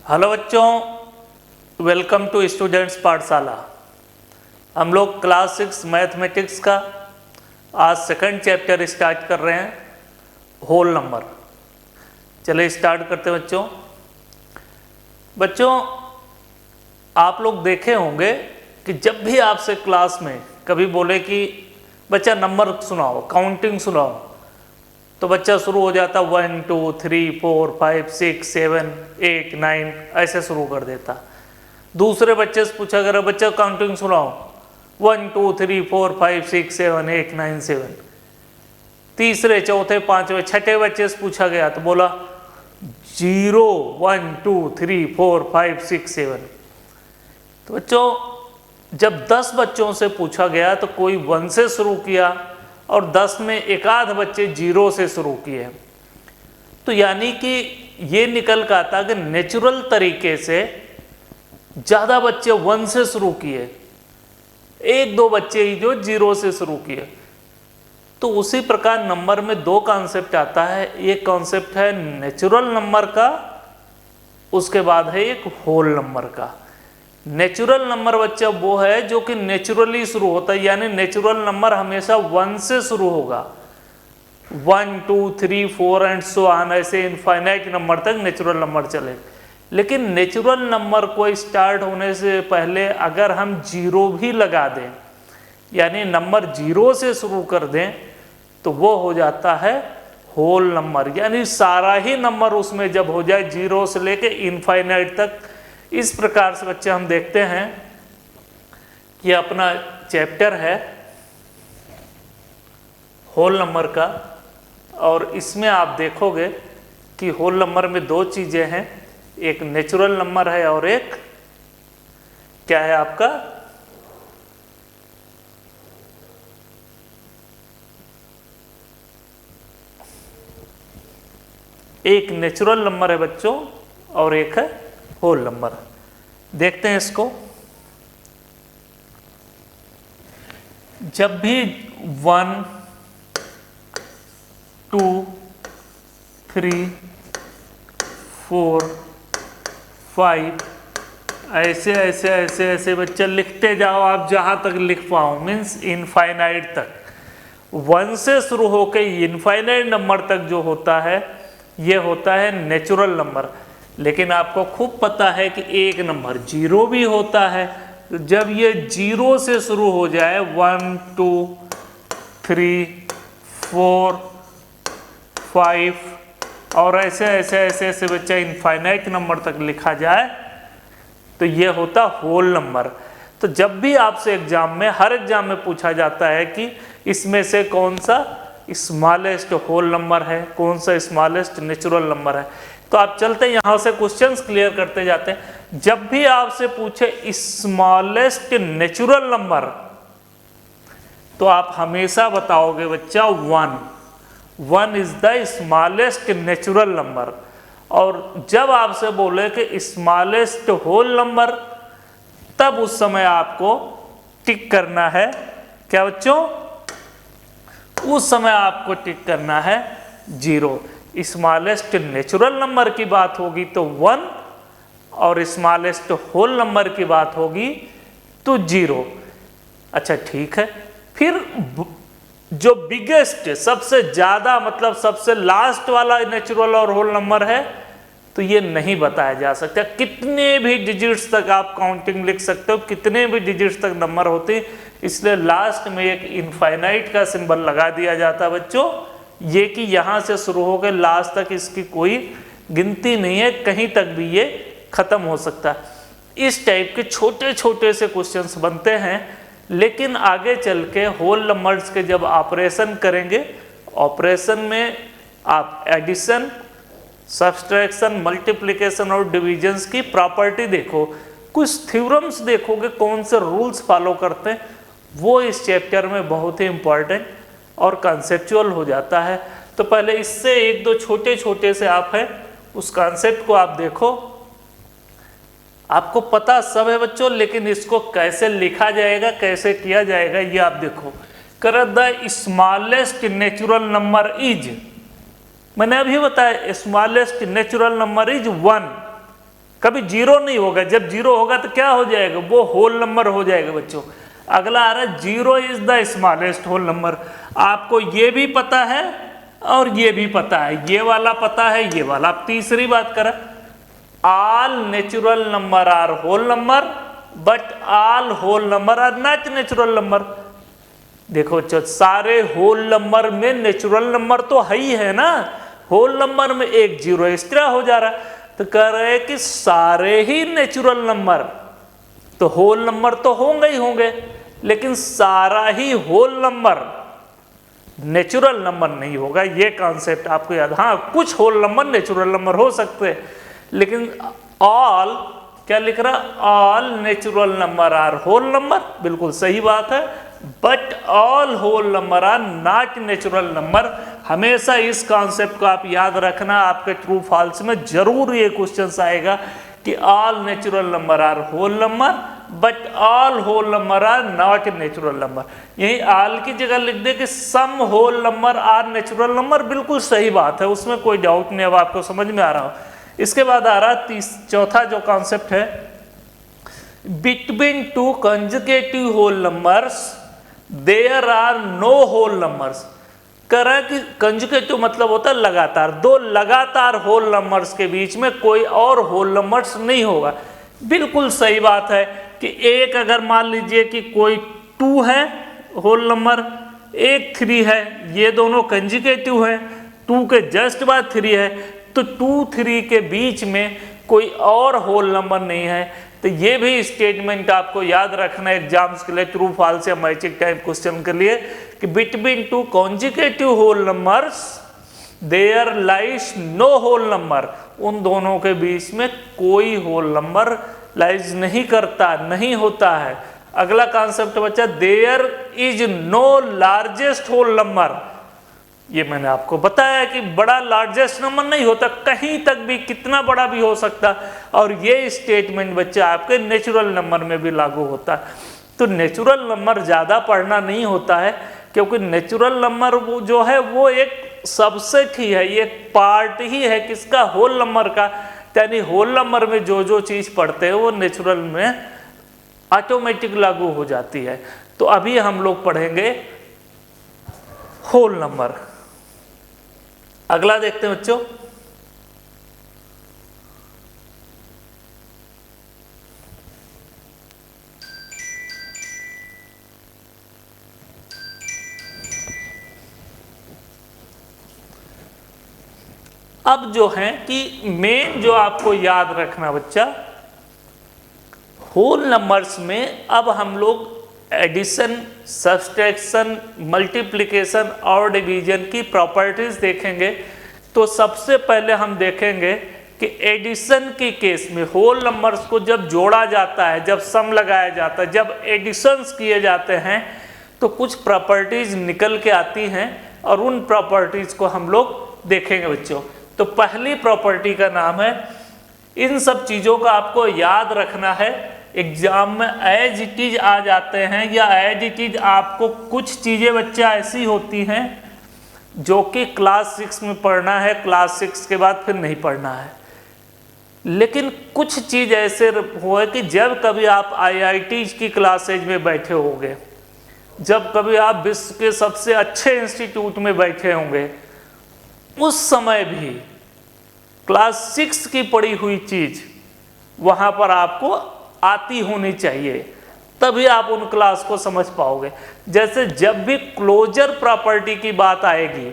Hello बच्चों, welcome to students पाठशाला। हम लोग क्लास 6 मैथमेटिक्स का आज सेकंड चैप्टर स्टार्ट कर रहे हैं, होल नंबर। चलिए स्टार्ट करते हैं बच्चों। बच्चों, आप लोग देखे होंगे कि जब भी आपसे क्लास में कभी बोले कि बच्चा नंबर सुनाओ, काउंटिंग सुनाओ, तो बच्चा शुरू हो जाता 1 2 3 4 5 6 7 8 9 ऐसे शुरू कर देता। दूसरे बच्चे से पूछा करो बच्चा काउंटिंग सुनाओ 1 2 3 4 5 6 7 8 9 7। तीसरे चौथे पांचवे छठे बच्चे से पूछा गया तो बोला 0 1 2 3 4 5 6 7। तो बच्चों, जब 10 बच्चों से पूछा गया तो कोई 1 से शुरू किया और 10 में एक आध बच्चे 0 से शुरू किए। तो यानी कि ये निकल का आता कि नेचुरल तरीके से ज़्यादा बच्चे 1 से शुरू किए, एक दो बच्चे ही जो 0 से शुरू किए। तो उसी प्रकार नंबर में दो कॉन्सेप्ट आता है। एक कॉन्सेप्ट है नेचुरल नंबर का, उसके बाद है एक होल नंबर का। नेचुरल नंबर बच्चा वो है जो कि नेचुरली शुरू होता है, यानी नेचुरल नंबर हमेशा 1 से शुरू होगा। 1 2 3 4 एंड सो ऑन, ऐसे इनफाइनाइट नंबर तक नेचुरल नंबर चले। लेकिन नेचुरल नंबर को स्टार्ट होने से पहले अगर हम 0 भी लगा दें, यानी नंबर 0 से शुरू कर दें, तो वो हो जाता है होल नंबर। यानी सारा ही नंबर उसमें जब हो जाए 0 से लेके इनफाइनाइट तक। इस प्रकार से बच्चे हम देखते हैं कि अपना चैप्टर है होल नंबर का, और इसमें आप देखोगे कि होल नंबर में दो चीज़ें हैं, एक नेचुरल नंबर है और एक क्या है आपका एक नेचुरल नंबर है बच्चों और एक है होल नंबर। देखते हैं इसको। जब भी 1 2 3 4 5 ऐसे ऐसे ऐसे ऐसे बच्चे लिखते जाओ, आप जहां तक लिख पाओ, मीन्स इनफाइनाइट तक। 1 से शुरू होकर इनफाइनाइट नंबर तक जो होता है ये होता है नेचुरल नंबर। लेकिन आपको खूब पता है कि एक नंबर 0 भी होता है। तो जब ये 0 से शुरू हो जाए 1 2 3 4 5 और ऐसे ऐसे ऐसे ऐसे बच्चा इनफाइनाइट नंबर तक लिखा जाए तो ये होता होल नंबर। तो जब भी आपसे एग्जाम में, हर एग्जाम में पूछा जाता है कि इसमें से कौन सा स्मॉलेस्ट होल नंबर है, कौन सा स्मॉलेस्ट नेचुरल नंबर है, तो आप चलते यहाँ से क्वेश्चंस क्लियर करते जाते हैं। जब भी आपसे पूछे स्मॉलेस्ट नेचुरल नंबर, तो आप हमेशा बताओगे बच्चा 1 is the smallest natural number. और जब आपसे बोले कि स्मॉलेस्ट होल नंबर, तब उस समय आपको टिक करना है क्या बच्चों? उस समय आपको टिक करना है 0। स्मॉलेस्ट नेचुरल नंबर की बात होगी तो 1 और स्मॉलेस्ट होल नंबर की बात होगी तो 0। अच्छा ठीक है। फिर जो बिगेस्ट, सबसे ज़्यादा, मतलब सबसे लास्ट वाला नेचुरल और होल नंबर है, तो ये नहीं बताया जा सकता। कितने भी डिजिट्स तक आप काउंटिंग लिख सकते हो, कितने भी डिजिट्स तक नंबर होते हैं, इसलिए लास्ट में एक इनफाइनाइट का सिंबल लगा दिया जाता है बच्चों। ये कि यहाँ से शुरू हो गए लास्ट तक इसकी कोई गिनती नहीं है, कहीं तक भी ये खत्म हो सकता है। इस टाइप के छोटे छोटे से क्वेश्चंस बनते हैं। लेकिन आगे चल के होल नंबर्स के जब ऑपरेशन करेंगे, ऑपरेशन में आप एडिशन, सब्सट्रैक्शन, मल्टीप्लिकेशन और डिविजन्स की प्रॉपर्टी देखो, कुछ थ्योरम्स देखोगे, कौन से रूल्स फॉलो करते हैं, वो इस चैप्टर में बहुत ही इंपॉर्टेंट और कॉन्सेप्चुअल हो जाता है। तो पहले इससे एक दो छोटे छोटे से आप हैं उस कॉन्सेप्ट को आप देखो। आपको पता सब है बच्चों, लेकिन इसको कैसे लिखा जाएगा, कैसे किया जाएगा, ये आप देखो। कर the smallest natural number is, मैंने अभी बताया स्मॉलेस्ट नेचुरल नंबर इज 1। कभी जीरो नहीं होगा। जब जीरो होगा तो क्या हो जाएगा, वो होल नंबर हो जाएगा बच्चों। अगला आ रहा है zero is the smallest whole number. आपको ये भी पता है और ये भी पता है, ये वाला पता है, ये वाला। आप तीसरी बात करें, all natural number are whole number but all whole number are not natural number. देखो बच्चों, सारे होल नंबर में नेचुरल नंबर तो है ही है ना, होल नंबर में एक जीरो एक्स्ट्रा हो जा रहा है, तो कह रहे हैं कि सारे ही नेचुरल नंबर तो होल नंबर तो होंगे ही होंगे, लेकिन सारा ही होल नंबर नेचुरल नंबर नहीं होगा। ये कॉन्सेप्ट आपको याद। हाँ, कुछ होल नंबर नेचुरल नंबर हो सकते हैं, लेकिन ऑल क्या लिख रहा, all natural number are whole number, बिल्कुल सही बात है। But all whole number are not natural number. हमेशा इस कॉन्सेप्ट को आप याद रखना, आपके ट्रू फॉल्स में जरूर ये क्वेश्चन आएगा कि all natural number are whole number but all whole number are not natural number. यही ऑल की जगह लिख दे कि some whole number are natural number, बिल्कुल सही बात है, उसमें कोई डाउट नहीं। अब आपको समझ में आ रहा हो। इसके बाद आ रहा चौथा जो कॉन्सेप्ट है, between two conjugative whole numbers there are no whole numbers. कह रहा है कि कंजुगेटिव मतलब होता है लगातार, दो लगातार होल नंबर्स के बीच में कोई और होल नंबर्स नहीं होगा। बिल्कुल सही बात है कि एक अगर मान लीजिए कि कोई 2 है होल नंबर, एक 3 है, ये दोनों कंजुगेटिव हैं, 2 के जस्ट बाद 3 है, तो 2 3 के बीच में कोई और होल नंबर नहीं है। तो ये भी स्टेटमेंट आपको याद रखना एग्जाम्स के लिए, ट्रू फॉल्स या मैचिंग टाइप क्वेश्चन के लिए, कि between two conjugative whole numbers there lies no whole number. उन दोनों के बीच में कोई होल नंबर लाइज नहीं करता, नहीं होता है। अगला कॉन्सेप्ट बच्चा, there is no largest whole number. ये मैंने आपको बताया कि बड़ा लार्जेस्ट नंबर नहीं होता, कहीं तक भी कितना बड़ा भी हो सकता। और ये स्टेटमेंट बच्चा आपके नेचुरल नंबर में भी लागू होता है। तो नेचुरल नंबर ज़्यादा पढ़ना नहीं होता है, क्योंकि नेचुरल नंबर वो जो है वो एक सबसेट ही है, ये पार्ट ही है किसका, होल नंबर का। यानी होल नंबर में जो जो चीज़ पढ़ते हैं वो नेचुरल में ऑटोमेटिक लागू हो जाती है। तो अभी हम लोग पढ़ेंगे होल नंबर। अगला देखते हैं बच्चों, अब जो है कि मेन जो आपको याद रखना बच्चा, होल नंबर्स में अब हम लोग एडिशन, सब्सट्रैक्शन, मल्टीप्लिकेशन और डिवीजन की प्रॉपर्टीज देखेंगे। तो सबसे पहले हम देखेंगे कि एडिशन के केस में होल नंबर्स को जब जोड़ा जाता है, जब सम लगाया जाता है, जब एडिशंस किए जाते हैं, तो कुछ प्रॉपर्टीज निकल के आती हैं और उन प्रॉपर्टीज को हम लोग देखेंगे बच्चों। तो पहली प्रॉपर्टी का नाम है, इन सब चीज़ों का आपको याद रखना है, एग्जाम में एज इट इज आ जाते हैं, या एज इट इज आपको कुछ चीज़ें बच्चा ऐसी होती हैं जो कि क्लास 6 में पढ़ना है, क्लास 6 के बाद फिर नहीं पढ़ना है। लेकिन कुछ चीज़ ऐसे हुए कि जब कभी आप IIT की क्लासेज में बैठे होंगे, जब कभी आप विश्व के सबसे अच्छे इंस्टीट्यूट में बैठे होंगे, उस समय भी क्लास 6 की पढ़ी हुई चीज़ वहाँ पर आपको आती होनी चाहिए, तभी आप उन क्लास को समझ पाओगे। जैसे जब भी क्लोजर प्रॉपर्टी की बात आएगी,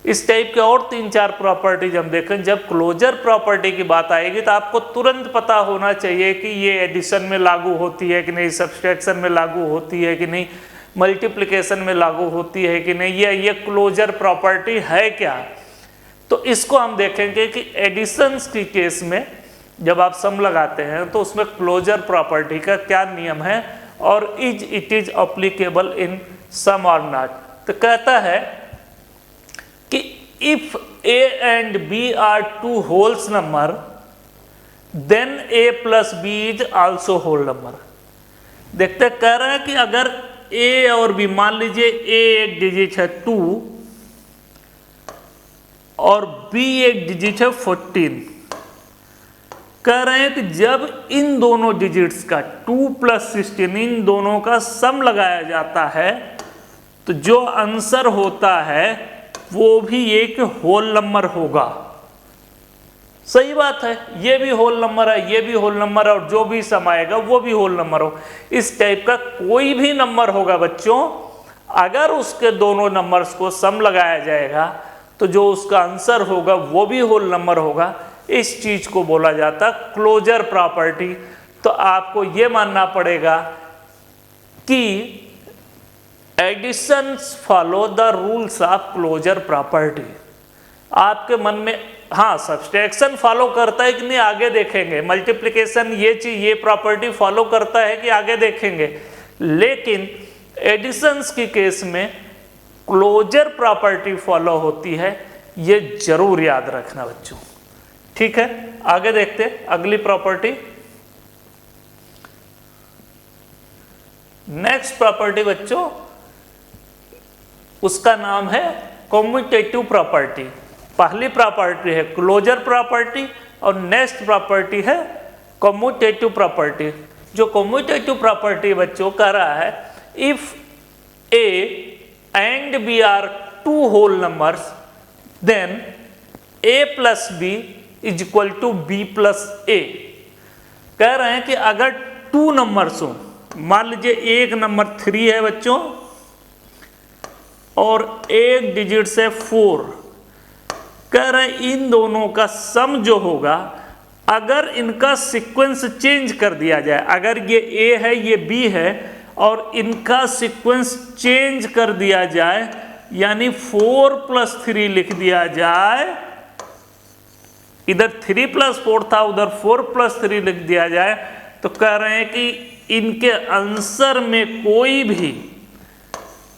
इस टाइप के और 3-4 प्रॉपर्टीज हम देखें। जब क्लोजर प्रॉपर्टी की बात आएगी तो आपको तुरंत पता होना चाहिए कि ये एडिशन में लागू होती है कि नहीं, सब्सट्रैक्शन में लागू होती है कि नहीं, मल्टीप्लिकेशन में लागू होती है कि नहीं, ये क्लोजर प्रॉपर्टी है क्या। तो इसको हम देखेंगे कि एडिशंस की केस में जब आप सम लगाते हैं तो उसमें क्लोजर प्रॉपर्टी का क्या नियम है और is it is applicable in some और नॉट। तो कहता है कि if a and b are two wholes number then a plus b is also whole number. देखते कह रहा है कि अगर a और b, मान लीजिए a एक डिजिट है 2 और b एक डिजिट है 14, कह रहे हैं कि जब इन दोनों डिजिट्स का 2 + 16 इन दोनों का सम लगाया जाता है तो जो आंसर होता है वो भी एक होल नंबर होगा। सही बात है, ये भी होल नंबर है, ये भी होल नंबर है, और जो भी सम आएगा वो भी होल नंबर हो। इस टाइप का कोई भी नंबर होगा बच्चों, अगर उसके दोनों नंबर्स को सम लगाया जाएगा तो जो उसका आंसर होगा वो भी होल नंबर होगा। इस चीज को बोला जाता क्लोजर प्रॉपर्टी। तो आपको ये मानना पड़ेगा कि additions follow the rules of closure property. आपके मन में हाँ सब्सट्रैक्शन फॉलो करता है कि नहीं आगे देखेंगे, मल्टीप्लिकेशन ये चीज ये प्रॉपर्टी फॉलो करता है कि आगे देखेंगे, लेकिन एडिशंस की केस में क्लोजर प्रॉपर्टी फॉलो होती है, ये जरूर याद रखना बच्चों। ठीक है, आगे देखते अगली प्रॉपर्टी। नेक्स्ट प्रॉपर्टी बच्चों, उसका नाम है कम्यूटेटिव प्रॉपर्टी। पहली प्रॉपर्टी है क्लोजर प्रॉपर्टी और नेक्स्ट प्रॉपर्टी है कम्यूटेटिव प्रॉपर्टी। जो कम्यूटेटिव प्रॉपर्टी बच्चों कह रहा है if A and B are two whole numbers then a + b = b + a। कह रहे हैं कि अगर टू नंबर्स हो, मान लीजिए एक नंबर 3 है बच्चों और एक डिजिट से 4, कह रहे हैं इन दोनों का सम जो होगा अगर इनका सीक्वेंस चेंज कर दिया जाए, अगर ये A है ये B है और इनका सीक्वेंस चेंज कर दिया जाए, यानी 4 + 3 लिख दिया जाए, इधर 3 + 4 था उधर 4 + 3 लिख दिया जाए, तो कह रहे हैं कि इनके आंसर में कोई भी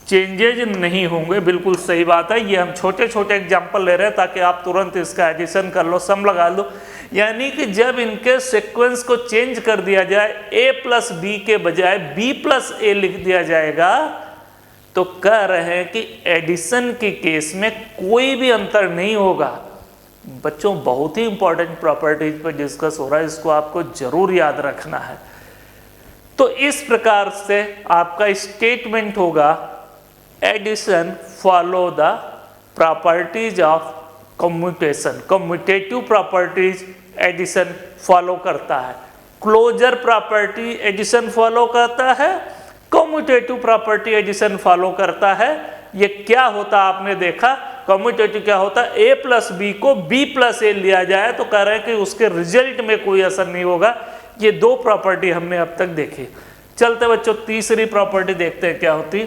चेंजेज नहीं होंगे। बिल्कुल सही बात है, ये हम छोटे छोटे एग्जाम्पल ले रहे हैं ताकि आप तुरंत इसका एडिशन कर लो, सम लगा लो। यानी कि जब इनके सीक्वेंस को चेंज कर दिया जाए, a + b के बजाय b + a लिख दिया जाएगा, तो कह रहे हैं कि एडिशन के केस में कोई भी अंतर नहीं होगा। बच्चों बहुत ही इंपॉर्टेंट प्रॉपर्टीज पर डिस्कस हो रहा है, इसको आपको जरूर याद रखना है। तो इस प्रकार से आपका स्टेटमेंट होगा addition follow the properties of commutation. Commutative properties addition follow करता है, क्लोजर प्रॉपर्टी एडिशन फॉलो करता है, कम्यूटेटिव प्रॉपर्टी एडिशन फॉलो करता है। ये क्या होता आपने देखा, कम्यूटेटिव क्या होता है, a + b को b + a लिया जाए तो कह रहे हैं कि उसके रिजल्ट में कोई असर नहीं होगा। ये दो प्रॉपर्टी हमने अब तक देखी। चलते बच्चों तीसरी प्रॉपर्टी देखते हैं क्या होती।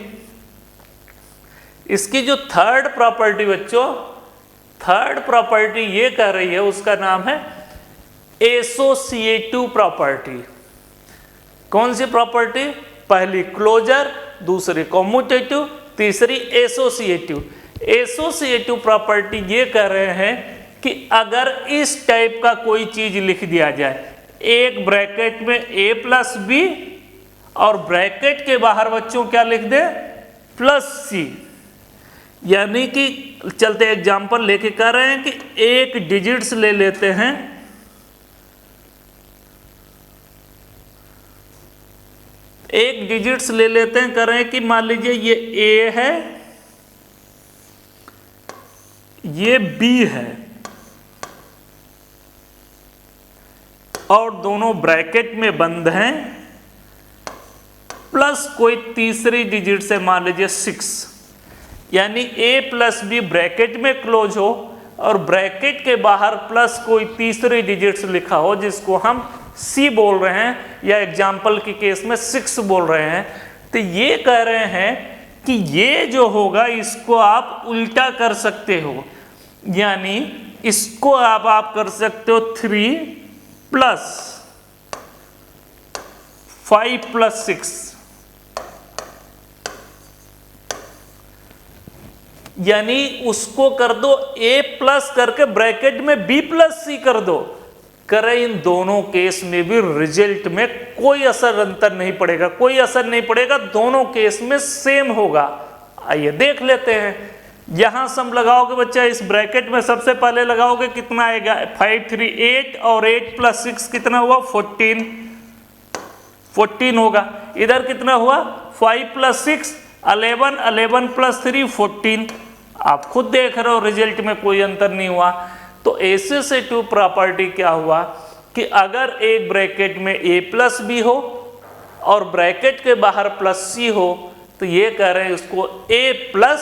इसकी जो थर्ड प्रॉपर्टी बच्चों, थर्ड प्रॉपर्टी ये कह रही है, उसका नाम है एसोसिएटिव प्रॉपर्टी। कौन सी प्रॉपर्टी, पहली क्लोजर, दूसरी कम्यूटेटिव, तीसरी एसोसिएटिव। एसोसिएटिव प्रॉपर्टी ये कह रहे हैं कि अगर इस टाइप का कोई चीज लिख दिया जाए, एक ब्रैकेट में a + b और ब्रैकेट के बाहर बच्चों क्या लिख दे +c, यानी कि चलते एग्जाम्पल लेके कह रहे हैं कि एक डिजिट्स ले लेते हैं, एक डिजिट्स ले लेते हैं, कह रहे हैं कि मान लीजिए ये a है ये b है और दोनों ब्रैकेट में बंद हैं, प्लस कोई तीसरी डिजिट से मान लीजिए 6, यानी a + b ब्रैकेट में क्लोज हो और ब्रैकेट के बाहर प्लस कोई तीसरी डिजिट्स लिखा हो जिसको हम c बोल रहे हैं या एग्जाम्पल के केस में 6 बोल रहे हैं। तो ये कह रहे हैं कि ये जो होगा इसको आप उल्टा कर सकते हो, यानी इसको आप कर सकते हो 3 + 5 + 6, यानी उसको कर दो a+ करके ब्रैकेट में b + c कर दो। करें इन दोनों केस में भी रिजल्ट में कोई अंतर नहीं पड़ेगा, कोई असर नहीं पड़ेगा, दोनों केस में सेम होगा। आइए देख लेते हैं। यहां सम लगाओगे बच्चा, इस ब्रैकेट में सबसे पहले लगाओगे कितना आएगा 5 3 8 और 8 + 6 कितना हुआ 14 होगा। इधर कितना हुआ 5 + 6 11 11 + 3 14। आप खुद देख रहे हो रिजल्ट में कोई अंतर नहीं हुआ। तो एसोसिएटिव प्रॉपर्टी क्या हुआ कि अगर एक ब्रैकेट में a+b हो और ब्रैकेट के बाहर +c हो तो ये कह रहे हैं उसको a+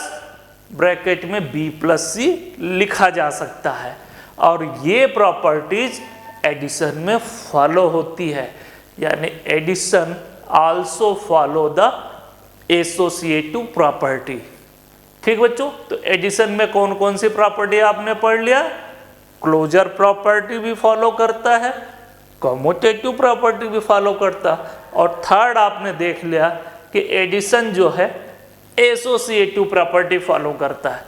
ब्रैकेट में b+c लिखा जा सकता है। और ये प्रॉपर्टीज एडिशन में फॉलो होती है, यानी addition also follow the associative property. ठीक बच्चों, तो एडिशन में कौन कौन सी प्रॉपर्टी आपने पढ़ लिया, क्लोजर प्रॉपर्टी भी फॉलो करता है, कम्यूटेटिव प्रॉपर्टी भी फॉलो करता है, और थर्ड आपने देख लिया कि एडिशन जो है एसोसिएटिव प्रॉपर्टी फॉलो करता है।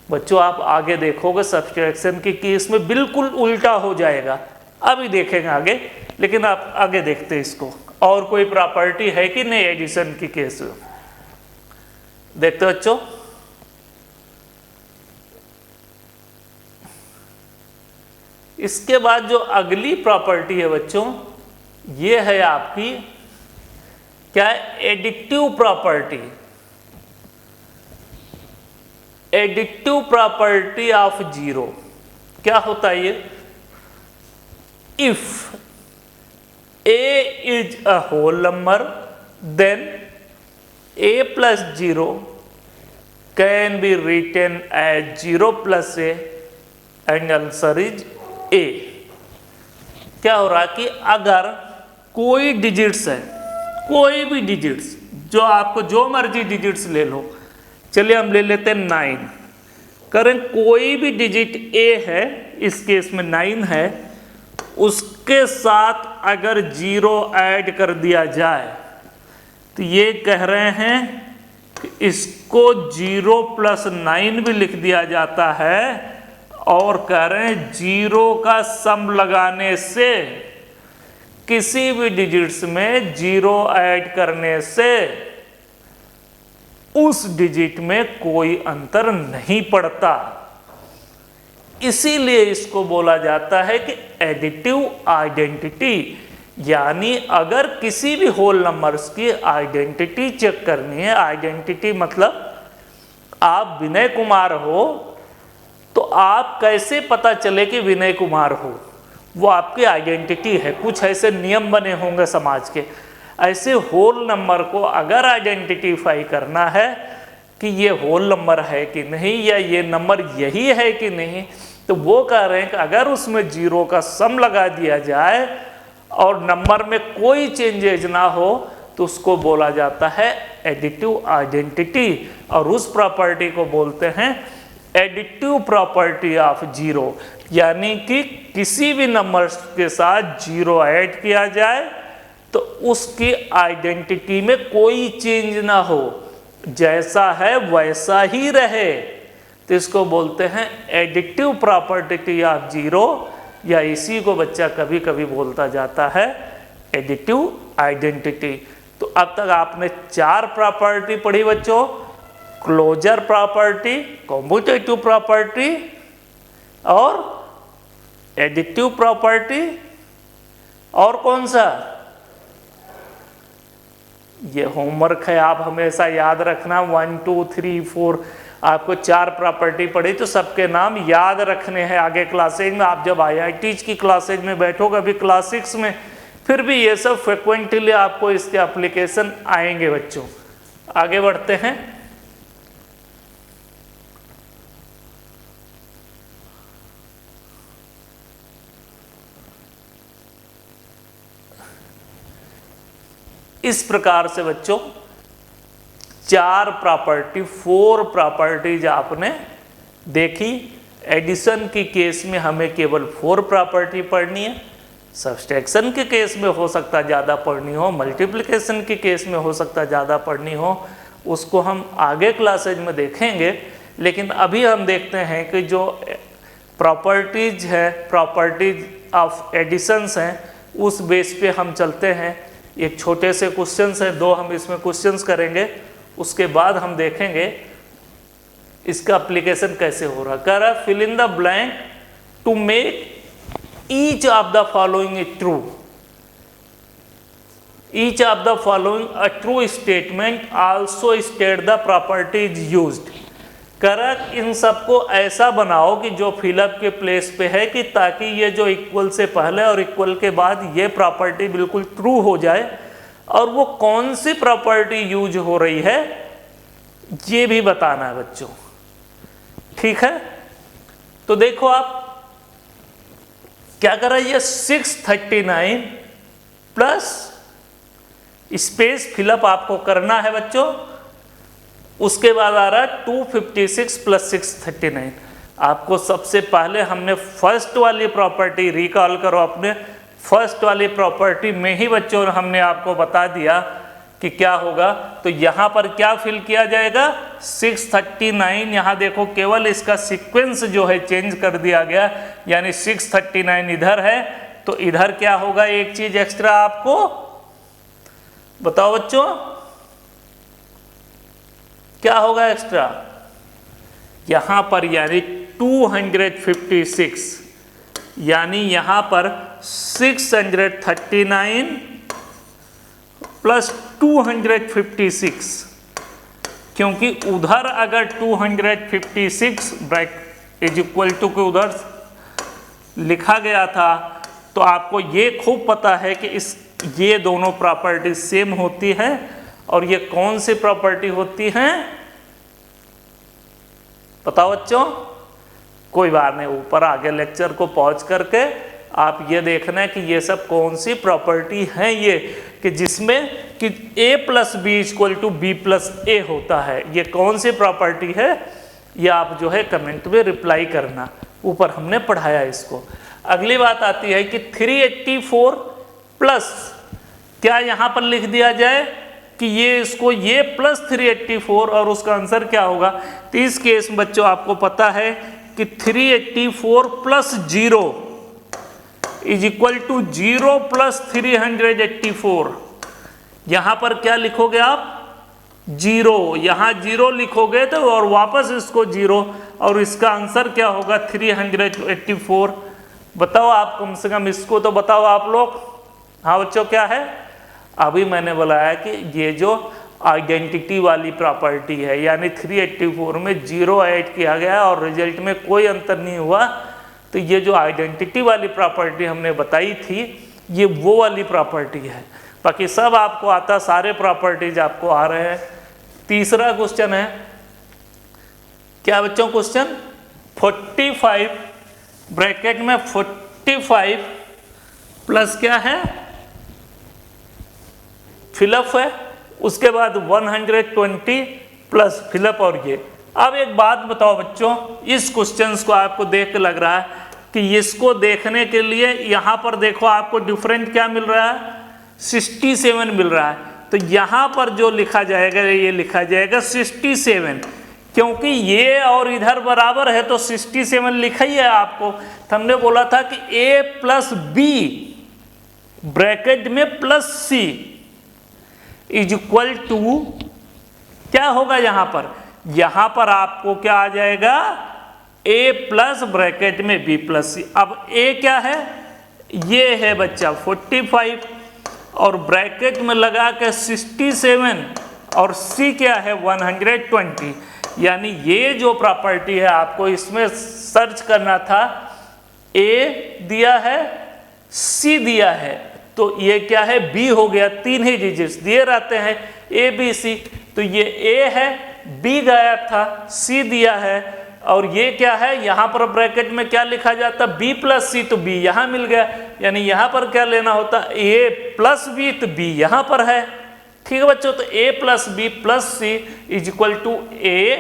बच्चों आप आगे देखोगे सब्सट्रैक्शन के केस में बिल्कुल उल्टा हो जाएगा, अभी देखेंगे आगे, लेकिन आप आगे देखते हैं इसको। और कोई प्रॉपर्टी है कि नहीं एडिशन के केस में, देखते हो बच्चों। इसके बाद जो अगली प्रॉपर्टी है बच्चों, ये है आपकी क्या है, additive property. Additive property of zero क्या होता है ये, if a is a whole number then a + 0 can be written as 0 + a and answer is a। क्या हो रहा है कि अगर कोई डिजिट्स है, कोई भी डिजिट्स, जो आपको जो मर्जी डिजिट्स ले लो, चलिए हम ले लेते हैं 9, करें कोई भी डिजिट a है, इस केस में 9 है, उसके साथ अगर 0 ऐड कर दिया जाए तो ये कह रहे हैं कि इसको 0 + 9 भी लिख दिया जाता है, और कह रहे हैं 0 का सम लगाने से किसी भी डिजिट्स में 0 ऐड करने से उस डिजिट में कोई अंतर नहीं पड़ता। इसीलिए इसको बोला जाता है कि एडिटिव आइडेंटिटी, यानी अगर किसी भी होल नंबर्स की आइडेंटिटी चेक करनी है, आइडेंटिटी मतलब आप विनय कुमार हो तो आप कैसे पता चले कि विनय कुमार हो, वो आपकी आइडेंटिटी है। कुछ ऐसे नियम बने होंगे समाज के, ऐसे होल नंबर को अगर आइडेंटिफाई करना है कि ये होल नंबर है कि नहीं, या ये नंबर यही है कि नहीं, तो वो कह रहे हैं कि अगर उसमें 0 का सम लगा दिया जाए और नंबर में कोई चेंजेज ना हो तो उसको बोला जाता है एडिटिव आइडेंटिटी, और उस प्रॉपर्टी को बोलते हैं एडिटिव प्रॉपर्टी ऑफ 0। यानी कि किसी भी नंबर के साथ 0 ऐड किया जाए तो उसकी आइडेंटिटी में कोई चेंज ना हो, जैसा है वैसा ही रहे, तो इसको बोलते हैं एडिटिव प्रॉपर्टी ऑफ 0, या इसी को बच्चा कभी कभी बोलता जाता है एडिटिव आइडेंटिटी। तो अब तक आपने 4 प्रॉपर्टी पढ़ी बच्चों, क्लोजर प्रॉपर्टी, कम्यूटेटिव प्रॉपर्टी और एडिटिव प्रॉपर्टी, और कौन सा, ये होमवर्क है, आप हमेशा याद रखना। 1 2 3 4 आपको 4 प्रॉपर्टी पढ़ी, तो सबके नाम याद रखने हैं आगे क्लासेज में। आप जब IITs की क्लासेज में बैठोगे, अभी क्लास 6 में, फिर भी ये सब फ्रिक्वेंटली आपको इसके एप्लीकेशन आएंगे बच्चों। आगे बढ़ते हैं। इस प्रकार से बच्चों 4 प्रॉपर्टी, 4 प्रॉपर्टीज आपने देखी। एडिशन की केस में हमें केवल 4 प्रॉपर्टी पढ़नी है, सब्सट्रैक्शन के केस में हो सकता ज़्यादा पढ़नी हो, मल्टीप्लिकेशन के केस में हो सकता ज़्यादा पढ़नी हो, उसको हम आगे क्लासेज में देखेंगे। लेकिन अभी हम देखते हैं कि जो प्रॉपर्टीज है, प्रॉपर्टीज ऑफ एडिशंस हैं, उस बेस पे हम चलते हैं। एक छोटे से क्वेश्चंस हैं, 2 हम इसमें क्वेश्चंस करेंगे, उसके बाद हम देखेंगे इसका एप्लीकेशन कैसे हो रहा, कह रहा fill in the blank to make each of the following a true, each of the following a true statement also state the property is used. Correct, इन सबको ऐसा बनाओ कि जो फिलअप के प्लेस पे है, कि ताकि ये जो इक्वल से पहले और इक्वल के बाद ये प्रॉपर्टी बिल्कुल ट्रू हो जाए, और वो कौन सी प्रॉपर्टी यूज हो रही है ये भी बताना है बच्चों। ठीक है, तो देखो आप क्या कर रहा है, ये 639 प्लस स्पेस फिलअप आपको करना है बच्चों, उसके बाद आ रहा है 256 प्लस 639। आपको सबसे पहले हमने फर्स्ट वाली प्रॉपर्टी रिकॉल करो, अपने फर्स्ट वाली प्रॉपर्टी में ही बच्चों हमने आपको बता दिया कि क्या होगा। तो यहाँ पर क्या फिल किया जाएगा, 639, यहाँ देखो केवल इसका सीक्वेंस जो है चेंज कर दिया गया, यानी 639 इधर है, तो इधर क्या होगा, एक चीज एक्स्ट्रा आपको बताओ बच्चों, क्या होगा एक्स्ट्रा, यहां पर यानी 256, यानी यहां पर 639 प्लस 256, क्योंकि उधर अगर 256 ब्रैकेट इज इक्वल टू के उधर लिखा गया था, तो आपको ये खूब पता है कि ये दोनों प्रॉपर्टी सेम होती है, और ये कौन सी प्रॉपर्टी होती हैं बताओ बच्चों, कोई बात नहीं, ऊपर आगे लेक्चर को पहुंच करके आप ये देखना है कि ये सब कौन सी प्रॉपर्टी है, ये कि जिसमें कि a plus B equal to B plus A होता है, ये कौन सी प्रॉपर्टी है, ये आप जो है कमेंट में रिप्लाई करना, ऊपर हमने पढ़ाया इसको। अगली बात आती है कि 384 प्लस क्या यहाँ पर लिख दिया जाए कि ये इसको ये प्लस 384, और उसका आंसर क्या होगा। तो इस केस में बच्चों आपको पता है कि 384 plus 0 is equal to 0 plus 384। यहाँ पर क्या लिखोगे आप, 0, यहाँ 0 लिखोगे तो और वापस इसको 0, और इसका आंसर क्या होगा 384। बताओ आप, कम से कम इसको तो बताओ आप लोग। हाँ बच्चों, क्या है, अभी मैंने बताया कि ये जो आइडेंटिटी वाली प्रॉपर्टी है, यानी 384 में 0 ऐड किया गया और रिजल्ट में कोई अंतर नहीं हुआ, तो ये जो आइडेंटिटी वाली प्रॉपर्टी हमने बताई थी, ये वो वाली प्रॉपर्टी है। बाकी सब आपको आता, सारे प्रॉपर्टीज आपको आ रहे हैं। तीसरा क्वेश्चन है, क्या बच्चों क्वेश्चन, 45 ब्रैकेट में 45 प्लस क्या है, फिलअप है, उसके बाद 120 प्लस फिलअप, और ये। अब एक बात बताओ बच्चों, इस क्वेश्चंस को आपको देख के लग रहा है कि इसको देखने के लिए यहाँ पर देखो आपको डिफरेंट क्या मिल रहा है, 67 मिल रहा है। तो यहाँ पर जो लिखा जाएगा, ये लिखा जाएगा 67, क्योंकि ये और इधर बराबर है, तो 67 लिखा ही है आपको। तो हमने बोला था कि a प्लस बी ब्रैकेट में plus C is equal to क्या होगा, यहाँ पर आपको क्या आ जाएगा, a प्लस ब्रैकेट में b प्लस सी। अब a क्या है, ये है बच्चा 45, और ब्रैकेट में लगा के 67, और c क्या है 120, यानी ये जो प्रॉपर्टी है आपको इसमें सर्च करना था, a दिया है, c दिया है, तो ये क्या है, b हो गया, 3 ही डिजिट्स दिए रहते हैं a b c, तो ये a है, b गायब था, c दिया है, और ये क्या है, यहाँ पर ब्रैकेट में क्या लिखा जाता, b प्लस सी, तो b यहाँ मिल गया, यानी यहाँ पर क्या लेना होता, a प्लस b, तो b यहाँ पर है। ठीक है बच्चों, तो a plus B plus C is equal to a,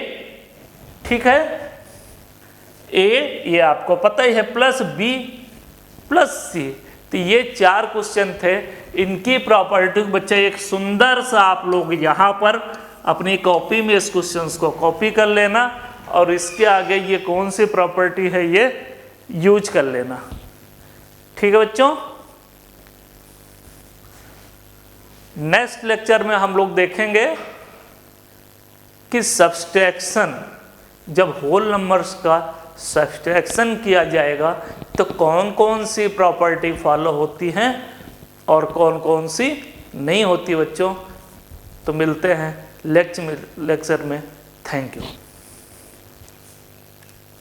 ठीक है, a ये आपको पता ही है, प्लस b प्लस सी। तो ये 4 क्वेश्चन थे, इनकी प्रॉपर्टी बच्चा एक सुंदर सा आप लोग यहाँ पर अपनी कॉपी में इस क्वेश्चंस को कॉपी कर लेना, और इसके आगे ये कौन सी प्रॉपर्टी है ये यूज कर लेना। ठीक है बच्चों, नेक्स्ट लेक्चर में हम लोग देखेंगे कि सब्सट्रैक्शन जब होल नंबर्स का सब्सट्रैक्शन किया जाएगा तो कौन कौन सी प्रॉपर्टी फॉलो होती हैं और कौन कौन सी नहीं होती बच्चों। तो मिलते हैं लेक्चर में। Thank you.